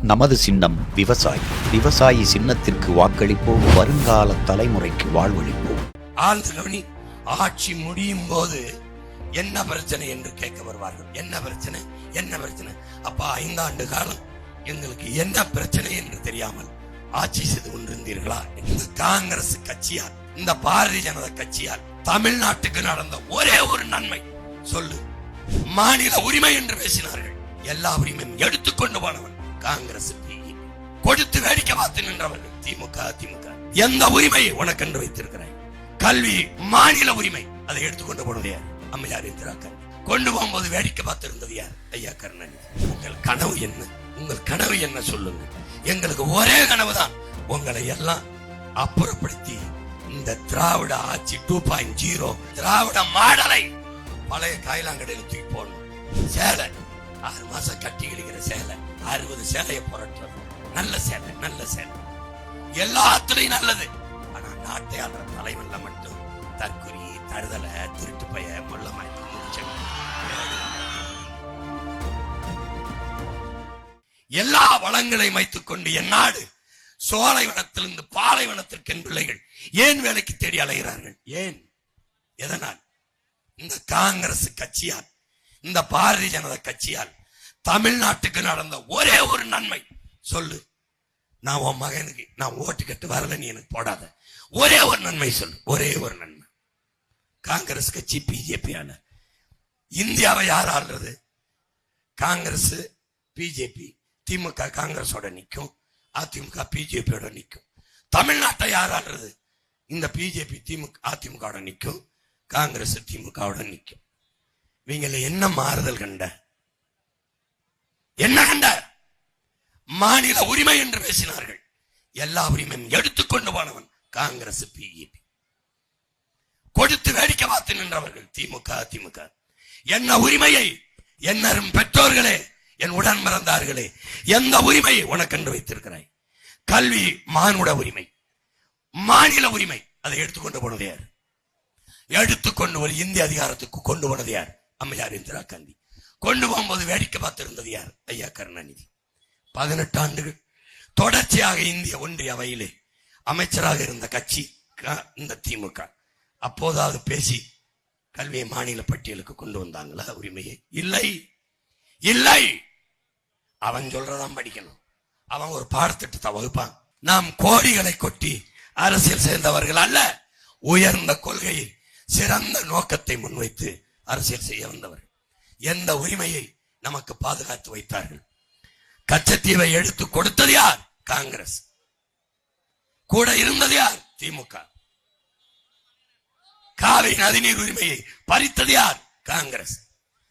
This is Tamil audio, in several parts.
நமது சின்னம் விவசாயி. விவசாயி சின்னத்திற்கு வாக்களிப்போம். வருங்கால தலைமுறைக்கு வாழ்வளிப்போம். ஆழ்ந்தவனி ஆட்சி முடியும் போது என்ன பிரச்சனை என்று கேட்க வருவார்கள். என்ன பிரச்சனை, என்ன பிரச்சனை? அப்பா 5 ஆண்டு காலம் எங்களுக்கு என்ன பிரச்சனை என்று தெரியாமல் ஆட்சி செய்து கொண்டிருந்தீர்களா? இந்த காங்கிரஸ் கட்சியால், இந்த பாரதிய ஜனதா கட்சியால் தமிழ்நாட்டுக்கு நடந்த ஒரே ஒரு நன்மை சொல்லு. மாநில உரிமை என்று பேசினார்கள். எல்லா உரிமையும் எடுத்துக்கொண்டு போனவன் காங்கிரஸ். கொடுத்து வேடிக்கை பார்த்து நின்றவர்கள் திமுக. எந்த உரிமையை உனக்கென்று வைத்திருக்கிறாய்? கல்வி மாநில உரிமை, அதை எடுத்துக்கொண்டு போனது யார்? அம்மையார் இந்திரா காந்தி. கொண்டு போகும்போது வேடிக்கை பார்த்திருந்தது யார்? ஐயா கருணாநிதி. உங்கள் கனவு என்ன? உங்கள் கனவு என்ன சொல்லுங்க. எங்களுக்கு ஒரே கனவு தான், உங்களை எல்லாம் அப்புறப்படுத்தி இந்த திராவிட ஆட்சி 2.0 திராவிட மாடலை பழைய காயிலாங்கடையில் தூக்கி போடணும். சேலை 6 மாசம் கட்டி கிழிக்கிற சேலை 60 சேலையை புரட்டுறது. நல்ல சேலை, நல்ல சேலை, எல்லாத்துலயும் நல்லது. ஆனா நாட்டை ஆளுற தலைவன்ல மட்டும் தற்குறி, தருதலை, திருட்டு பைய, முள்ள மாய்த்து முடிச்ச எல்லா வளங்களையும் வைத்துக் கொண்டு என் நாடு சோலைவனத்திலிருந்து பாலைவனத்திற்கு என் பிள்ளைகள் ஏன் வேலைக்கு தேடி அலைகிறார்கள்? ஏன்? எதனால்? இந்த காங்கிரஸ் கட்சியால், இந்த பாரதிய ஜனதா கட்சியால் தமிழ்நாட்டுக்கு நடந்த ஒரே ஒரு நன்மை சொல்லு. நான் உன் மகனுக்கு நான் ஓட்டு கட்டு வரல, நீ எனக்கு போடாத. ஒரே ஒரு நன்மை சொல்லு, ஒரே ஒரு நன்மை. காங்கிரஸ் கட்சி பிஜேபியால இந்தியாவை யார் ஆள்றது? காங்கிரஸ், பிஜேபி. திமுக காங்கிரஸோட நிற்கும், அதிமுக பிஜேபியோட நிற்கும். தமிழ்நாட்டை யார் ஆள்றது? இந்த பிஜேபி திமுக அதிமுக நிற்கும், காங்கிரஸ் திமுக நிற்கும். இவங்கள என்ன மாறுதல் கண்ட? என்ன கண்ட? மாநில உரிமை என்று பேசினார்கள். எல்லா உரிமையும் எடுத்துக்கொண்டு போனவன் காங்கிரஸ், பிஜேபி. கொடுத்து வேடிக்கை பார்த்து நின்றவர்கள் திமுக. என்ன உரிமையை என்னரும் பெற்றோர்களே, என் உடன் பிறந்தார்களே, எந்த உரிமையை உனக்கென்று வைத்திருக்கிறாய்? கல்வி மானுட உரிமை, மாநில உரிமை, அதை எடுத்துக்கொண்டு போனது யார்? எடுத்துக்கொண்டு ஒரு இந்திய அதிகாரத்துக்கு கொண்டு போனது யார்? அம்மையார் இந்திரா காந்தி. கொண்டு போகும்போது வேடிக்கை பார்த்திருந்தது யார்? ஐயா கருணாநிதி. 18 ஆண்டுகள் தொடர்ச்சியாக இந்திய ஒன்றிய அவையிலே அமைச்சராக இருந்த கட்சி இந்த திமுக. அப்போதாவது பேசி கல்வியை மாநில பட்டியலுக்கு கொண்டு வந்தாங்களா? உரிமையை இல்லை, இல்லை. அவன் சொல்றதான் படிக்கணும். அவன் ஒரு பாடத்திட்டத்தை வகுப்பான். நாம் கோடிகளை கொட்டி அரசியல் சேர்ந்தவர்கள் அல்ல. உயர்ந்த கொள்கையை, சிறந்த நோக்கத்தை முன்வைத்து அரசியல் செய்ய வந்தவர்கள். எந்த உரிமையை நமக்கு பாதுகாத்து வைத்தார்கள்? கச்சத்தீவை எடுத்து கொடுத்தது யார்? காங்கிரஸ். கூட இருந்தது யார்? திமுக. காவிரி நதிநீர் உரிமையை பறித்தது யார்? காங்கிரஸ்.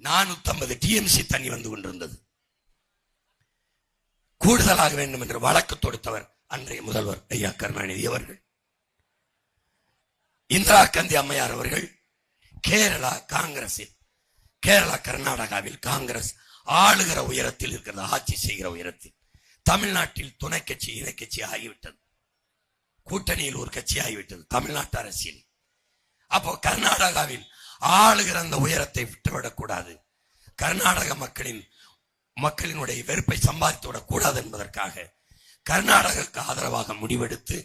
450 டிஎம்சி தண்ணி வந்து கொண்டிருந்தது. கூடுதலாக வேண்டும் என்று வழக்கு தொடுத்தவர் அன்றைய முதல்வர் ஐயா கருணாநிதி அவர்கள். இந்திரா காந்தி அம்மையார் அவர்கள் கேரளா காங்கிரஸில், கேரளா கர்நாடகாவில் காங்கிரஸ் ஆளுகிற உயரத்தில் இருக்கிறது, ஆட்சி செய்கிற உயரத்தில். தமிழ்நாட்டில் துணை கட்சி, இணை கட்சி ஆகிவிட்டது. கூட்டணியில் ஒரு கட்சி ஆகிவிட்டது தமிழ்நாட்டு அரசியல். அப்போ கர்நாடகாவில் ஆளுகிற அந்த உயரத்தை விட்டுவிடக் கூடாது. கர்நாடக மக்களினுடைய வெறுப்பை சம்பாதித்து விடக் கூடாது என்பதற்காக கர்நாடகக்கு ஆதரவாக முடிவெடுத்து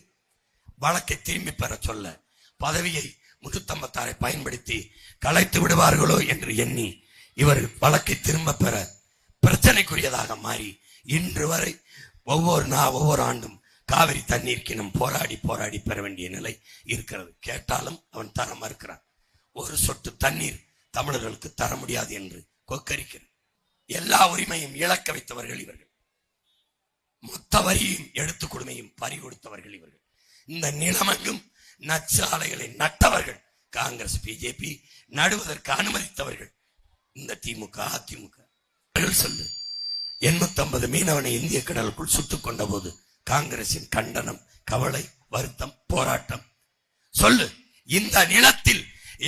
வழக்கை திரும்பி பெற சொல்ல, பதவியை 356 பயன்படுத்தி கலைத்து விடுவார்களோ என்று எண்ணி இவர்கள் வழக்கை திரும்ப பெற பிரச்சனைக்குரியதாக மாறி இன்று வரை ஒவ்வொரு ஆண்டும் காவிரி தண்ணீருக்கு நாம் போராடி பெற வேண்டிய நிலை இருக்கிறது. கேட்டாலும் அவன் தர மறுக்கிறான். ஒரு சொட்டு தண்ணீர் தமிழர்களுக்கு தர முடியாது என்று கொக்கரிக்கிறார். எல்லா உரிமையும் இழக்க வைத்தவர்கள் இவர்கள். மொத்த வரியும் எடுத்து கொடுமையும் பறி கொடுத்தவர்கள் இவர்கள். இந்த நிலமெங்கும் நச்சாலைகளை நட்டவர்கள் காங்கிரஸ், பிஜேபி. நடுவதற்கு அனுமதித்தவர்கள் இந்த திமுக, அதிமுக. சொல்லு. 850 மீனவனை இந்திய கடலுக்குள் சுட்டுக் கொண்ட போது காங்கிரசின் கண்டனம், கவலை, வருத்தம், போராட்டம். சொல்லு. இந்த நிலத்தில்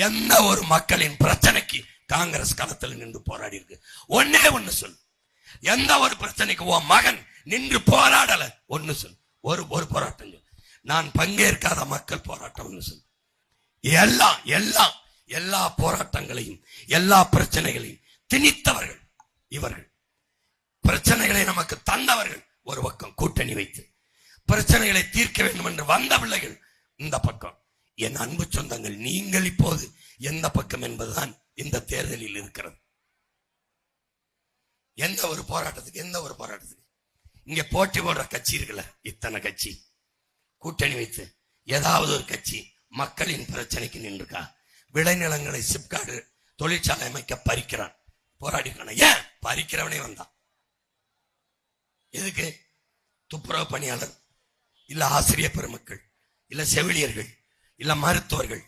எந்த ஒரு மக்களின் பிரச்சனைக்கு காங்கிரஸ் களத்தில் நின்று போராடி இருக்கு? ஒன்னே ஒண்ணு சொல்லு. எந்த ஒரு பிரச்சனைக்கு உன் மகன் நின்று போராடல? ஒண்ணு சொல்லு. ஒரு போராட்டம் சொல்லு. நான் பங்கேற்காத மக்கள் போராட்டம் சொல்லு. எல்லா போராட்டங்களையும், எல்லா பிரச்சனைகளையும் திணித்தவர்கள் இவர்கள். பிரச்சனைகளை நமக்கு தந்தவர்கள் ஒரு பக்கம் கூட்டணி வைத்து பிரச்சனைகளை தீர்க்க வேண்டும் என்று வந்த பிள்ளைகள் இந்த பக்கம். என் அன்பு சொந்தங்கள், நீங்கள் இப்போது எந்த பக்கம் என்பதுதான் இந்த தேர்தலில் இருக்கிறது. எந்த ஒரு போராட்டத்துக்கு இங்க போட்டி போடுற கட்சி இருக்குல்ல, இத்தனை கட்சி கூட்டணி வைத்து ஏதாவது ஒரு கட்சி மக்களின் பிரச்சனைக்கு நின்றுக்கா? விளைநிலங்களை சிப்காடு தொழிற்சாலை அமைக்க பறிக்கிறான், போராடிக்கணும். ஏன் பறிக்கிறவனே வந்தான்? எதுக்கு? துப்புரவு பணியாளர், இல்ல ஆசிரியர் பெருமக்கள், இல்ல செவிலியர்கள், இல்ல மருத்துவர்கள்,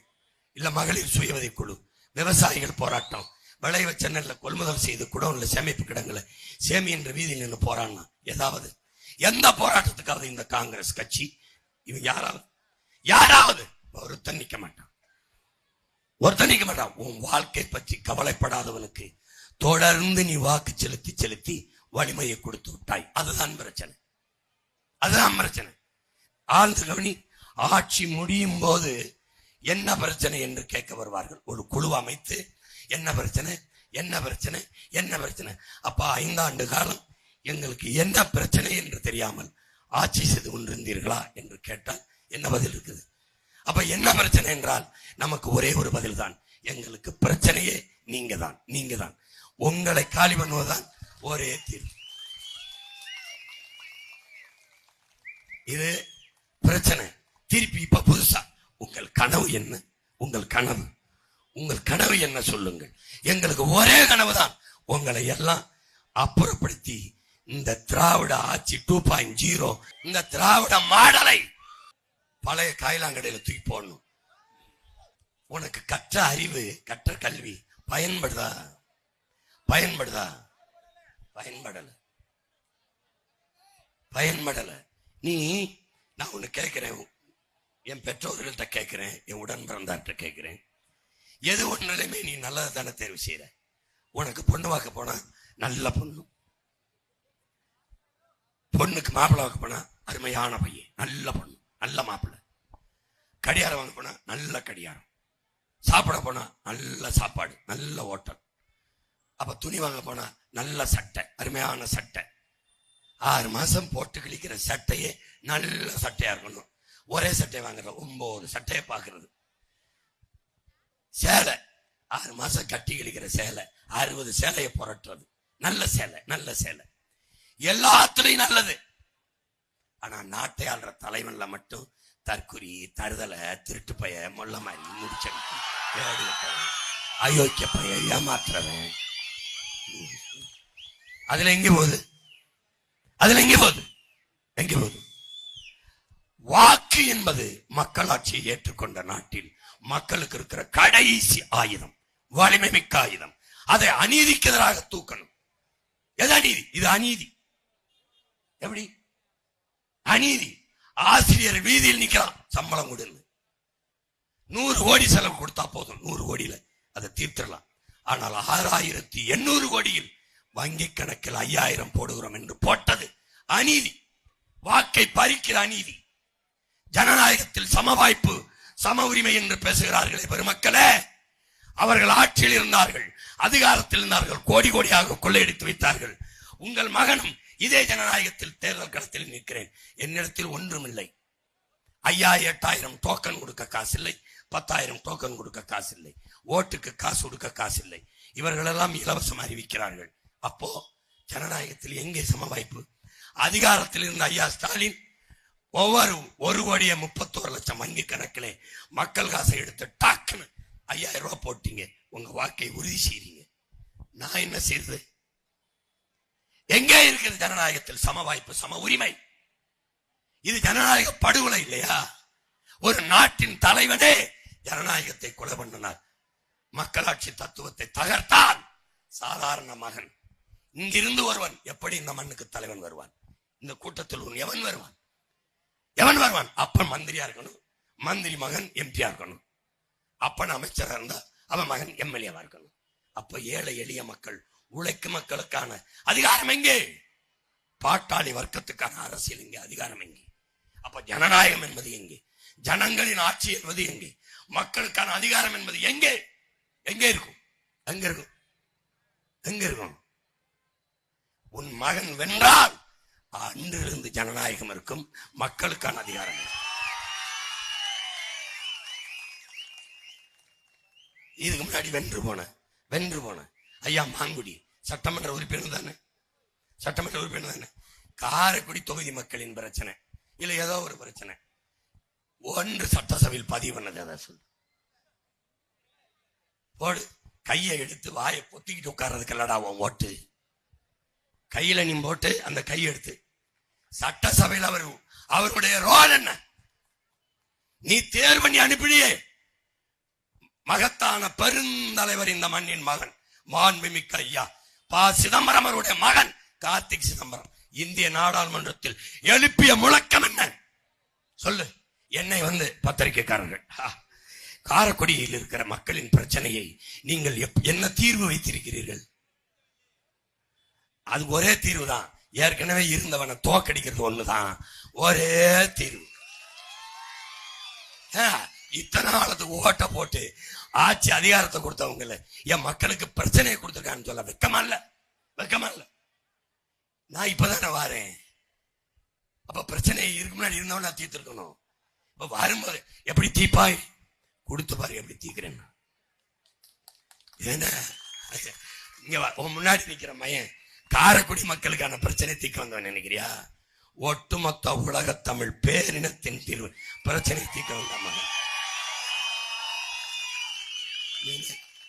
இல்ல மகளிர் சுய உதவி குழு, விவசாயிகள் போராட்டம், விளைய வச்ச நெல்ல கொள்முதல் செய்து குடோன்ல சேமிப்பு கிடங்குல சேமி என்ற வீதியில் நின்று போராடினா ஏதாவது எந்த போராட்டத்துக்காவது இந்த காங்கிரஸ் கட்சி இவன் யாராவது ஒருத்தன் நிக்க மாட்டான். உன் வாழ்க்கை பற்றி கவலைப்படாதவனுக்கு தொடர்ந்து நீ வாக்கு செலுத்தி வலிமையை கொடுத்து விட்டாய். அதுதான் பிரச்சனை. ஆழ்ந்து கவனி. ஆட்சி முடியும் போது என்ன பிரச்சனை என்று கேட்க வருவார்கள். ஒரு குழு அமைத்து என்ன பிரச்சனை. அப்ப 5 ஆண்டு காலம் எங்களுக்கு என்ன பிரச்சனை என்று தெரியாமல் ஆட்சி செய்து கொண்டிருந்தீர்களா என்று கேட்டால் என்ன பதில் இருக்குது? அப்ப என்ன பிரச்சனை என்றால் நமக்கு ஒரே ஒரு பதில் தான், எங்களுக்கு பிரச்சனையே நீங்க தான். உங்களை காலி பண்ணுவதுதான் ஒரே தீர்வு. இது பிரச்சனை. திருப்பி இப்ப புதுசா உங்கள் கனவு என்ன? உங்கள் கனவு என்ன சொல்லுங்கள். எங்களுக்கு ஒரே கனவு தான், உங்களை எல்லாம் அப்புறப்படுத்தி இந்த திராவிட ஆட்சி 2.0 இந்த திராவிட மாடலை பழைய காயிலாங்கடையில தூக்கி போடணும். உனக்கு கற்ற அறிவு, கற்ற கல்வி பயன்படுதா? பயன்படல. நான் ஒண்ணு கேட்கிறேன், என் பெற்றோர்கள்ட்ட கேட்கிறேன், என் உடன் பிறந்தார்கிட்ட கேட்கிறேன், எது ஒன்றுலையுமே நீ நல்லதை தானே தேர்வு செய்யற? உனக்கு பொண்ணு வாக்க போனா நல்ல பொண்ணுக்கு மாப்பிள்ளை வாக்க போனா அருமையான பையன், நல்ல பொண்ணு, நல்ல மாப்பிள்ளை. கடியாரம் வாங்க போனா நல்ல கடியாரம், சாப்பிட போனா நல்ல சாப்பாடு, நல்ல ஹோட்டல். அப்ப துணி வாங்க போனா நல்ல சட்டை, அருமையான சட்டை. 6 மாசம் போட்டு கிழிக்கிற சட்டையே நல்ல சட்டையா இருக்கணும். ஒரே சட்டை வாங்குற 9 சட்டையை பாக்குறது. சேலை 6 மாசம் கட்டி கிழிக்கிற சேலை 60 சேலையை புரட்டுறது. நல்ல சேலை எல்லாத்துலயும் நல்லது. ஆனா நாட்டை ஆள்ற தலைவன்ல மட்டும் தற்குறி, தருதலை, திருட்டு பைய, மொல்ல மாதிரி, முடிச்சடிக்கு, அயோக்கிய பைய, ஏமாத்துறவன். அதுல எங்க போகுது? வாக்கு என்பது மக்களாட்சியை ஏற்றுக்கொண்ட நாட்டில் மக்களுக்கு இருக்கிற கடைசி ஆயுதம், வலிமை மிக்க ஆயுதம். அதை அநீதிக்கு எதிராக தூக்கணும். எது அநீதி? இது அநீதி. எப்படி அநீதி? ஆசிரியர் வீதியில் நிக்கலாம், சம்பளம் கொடுங்க, 100 கோடி செலவு கொடுத்தா போதும், 100 கோடியில அதை தீர்த்திடலாம். ஆனால் 6800 கோடியில் வங்கி கணக்கில் 5000 போடுகிறோம் என்று போட்டது அநீதி. வாக்கை பறிக்கிற அநீதி. ஜனநாயகத்தில் சம வாய்ப்பு, சம உரிமை என்று பேசுகிறார்களே பெருமக்களே, அவர்கள் ஆட்சியில் இருந்தார்கள், அதிகாரத்தில் இருந்தார்கள், கோடி கோடியாக கொள்ளையடித்து வைத்தார்கள். உங்கள் மகனும் இதே ஜனநாயகத்தில் தேர்தல் களத்தில் நிற்கிறேன், என்னிடத்தில் ஒன்றுமில்லை. 5000 8000 டோக்கன் கொடுக்க காசு இல்லை, 10,000 டோக்கன் கொடுக்க காசு இல்லை, ஓட்டுக்கு காசு கொடுக்க காசு இல்லை. இவர்கள் எல்லாம் இலவசம் அறிவிக்கிறார்கள். அப்போ ஜனநாயகத்தில் எங்கே சம வாய்ப்பு? அதிகாரத்தில் இருந்த ஐயா ஸ்டாலின் ஒவ்வொரு 1,31,00,000 வங்கி கணக்கிலே மக்கள் காசை எடுத்து டாக்குன்னு 5000 ரூபாய் போட்டீங்க, உங்க வாக்கை உறுதி செய்றீங்க. நான் என்ன செய்யறது? எங்கே இருக்கிறது ஜனநாயகத்தில் சம வாய்ப்பு, சம உரிமை? இது ஜனநாயக படுகொலை இல்லையா? ஒரு நாட்டின் தலைவனே ஜனநாயகத்தை கொலை பண்ணினார், மக்களாட்சி தத்துவத்தை தகர்த்தால் சாதாரண மகன் இங்கிருந்து ஒருவன் எப்படி இந்த மண்ணுக்கு தலைவன் வருவான்? இந்த கூட்டத்தில் எவன் வருவான்? அப்பன் மந்திரியா இருக்கணும், மந்திரி மகன் எம்பியா இருக்கணும், அப்பன் அமைச்சரா இருந்தா அவன் மகன் எம்எல்ஏவா இருக்கணும். அப்ப ஏழை எளிய மக்கள், உழைக்கும் மக்களுக்கான அதிகாரம் எங்கே? பாட்டாளி வர்க்கத்துக்கான அரசியல் எங்கே? அதிகாரம் எங்கே? அப்ப ஜனநாயகம் என்பது எங்கே? ஜனங்களின் ஆட்சி என்பது எங்கே? மக்களுக்கான அதிகாரம் என்பது எங்கே? எங்கே இருக்கும்? உன் மகன் வென்றால் அன்றிலிருந்து ஜனநாயகம் இருக்கும், மக்களுக்கான அதிகாரம் இருக்கும். இதுக்கு முன்னாடி வென்று போன ஐயா மாங்குடி சட்டமன்ற உறுப்பினர் தானே. காரைக்குடி தொகுதி மக்களின் பிரச்சனை இல்ல ஏதோ ஒரு பிரச்சனை ஒன்று சட்டசபையில் பதிவு பண்ணது. அதை சொல்லு போடு. கையை எடுத்து வாயை பொத்திக்கிட்டு உட்கார்றதுக்கு இல்லடா உன் ஓட்டு. கையில நீ போட்டு அந்த கையை எடுத்து சட்டசபையில் அவருடைய ரோல் என்ன? நீ தேர்வு பண்ணி அனுப்பிடியே. மகத்தான பெருந்தலைவர் இந்த மண்ணின் மகன், மாண்புமிக்க ஐயா ப. சிதம்பரம் அவருடைய மகன் கார்த்திக் சிதம்பரம் இந்திய நாடாளுமன்றத்தில் எழுப்பிய முழக்கம் என்ன சொல்லு. என்னை பத்திரிகைக்காரர்கள், காரைக்குடியில் இருக்கிற மக்களின் பிரச்சனையை நீங்கள் என்ன தீர்வு வைத்திருக்கிறீர்கள்? அது ஒரே தீர்வு தான். ஏற்கனவே இருந்தவனை தோக்கடிக்கிறது ஒண்ணுதான் ஒரே தீர்வு. இத்தனை நாளத்துக்கு ஓட்ட போட்டு ஆட்சி அதிகாரத்தை கொடுத்தவங்க என் மக்களுக்கு பிரச்சனையை கொடுத்துருக்கான்னு சொல்ல வெக்கமா இல்ல? நான் இப்பதானே வாரேன். அப்ப பிரச்சனை இருக்கு முன்னாடி இருந்தவன் நான் தீர்த்திருக்கணும். இப்ப வரும்போது எப்படி தீப்பாய் கொடுத்து பாரு எப்படி தீக்கிறேன். என்ன இங்க முன்னாடி நிக்கிற மையன் காரைக்குடி மக்களுக்கான பிரச்சனை தீக்க வந்தவன் நினைக்கிறியா? ஒட்டுமொத்த உலக தமிழ் பேரினத்தின் தீர்வு பிரச்சனை தீக்க வந்த மகன்.